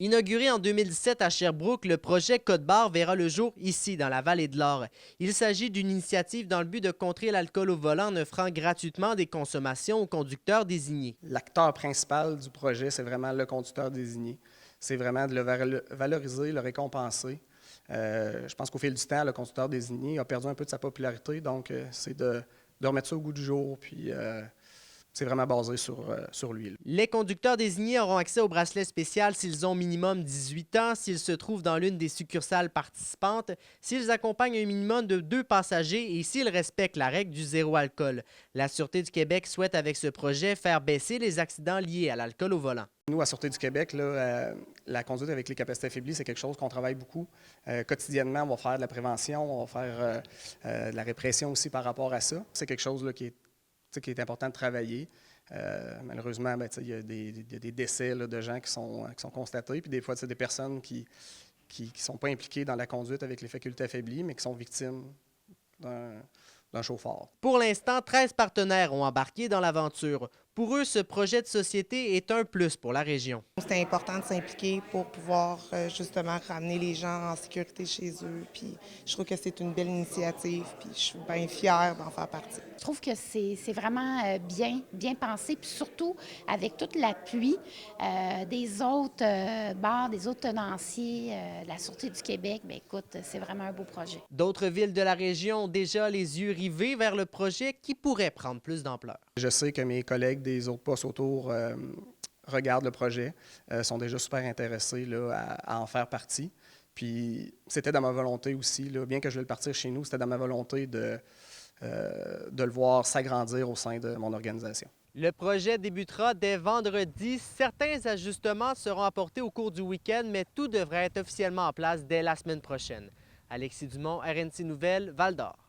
Inauguré en 2017 à Sherbrooke, le projet Code-Barre verra le jour ici, dans la vallée de l'Or. Il s'agit d'une initiative dans le but de contrer l'alcool au volant en offrant gratuitement des consommations aux conducteurs désignés. L'acteur principal du projet, c'est vraiment le conducteur désigné. C'est vraiment de le valoriser, le récompenser. Je pense qu'au fil du temps, le conducteur désigné a perdu un peu de sa popularité, donc c'est de remettre ça au goût du jour, puis c'est vraiment basé sur lui. Les conducteurs désignés auront accès au bracelet spécial s'ils ont minimum 18 ans, s'ils se trouvent dans l'une des succursales participantes, s'ils accompagnent un minimum de 2 passagers et s'ils respectent la règle du zéro alcool. La Sûreté du Québec souhaite avec ce projet faire baisser les accidents liés à l'alcool au volant. Nous, à Sûreté du Québec, là, la conduite avec les capacités affaiblies, c'est quelque chose qu'on travaille beaucoup. Quotidiennement, on va faire de la prévention, on va faire de la répression aussi par rapport à ça. C'est quelque chose là, qui est important de travailler. Malheureusement, il y a des décès là, de gens qui sont constatés, puis des fois, c'est des personnes qui sont pas impliquées dans la conduite avec les facultés affaiblies, mais qui sont victimes d'un chauffard. Pour l'instant, 13 partenaires ont embarqué dans l'aventure. Pour eux, ce projet de société est un plus pour la région. C'était important de s'impliquer pour pouvoir justement ramener les gens en sécurité chez eux. Puis je trouve que c'est une belle initiative, puis je suis bien fière d'en faire partie. Je trouve que c'est vraiment bien pensé, puis surtout avec tout l'appui des autres bars, des autres tenanciers, de la Sûreté du Québec. Bien, écoute, c'est vraiment un beau projet. D'autres villes de la région ont déjà les yeux rivés vers le projet qui pourrait prendre plus d'ampleur. Je sais que mes collègues des autres postes autour regardent le projet, sont déjà super intéressés là, à en faire partie. Puis c'était dans ma volonté aussi, là, bien que je vais le partir chez nous, c'était dans ma volonté de le voir s'agrandir au sein de mon organisation. Le projet débutera dès vendredi. Certains ajustements seront apportés au cours du week-end, mais tout devrait être officiellement en place dès la semaine prochaine. Alexis Dumont, RNC Nouvelles, Val-d'Or.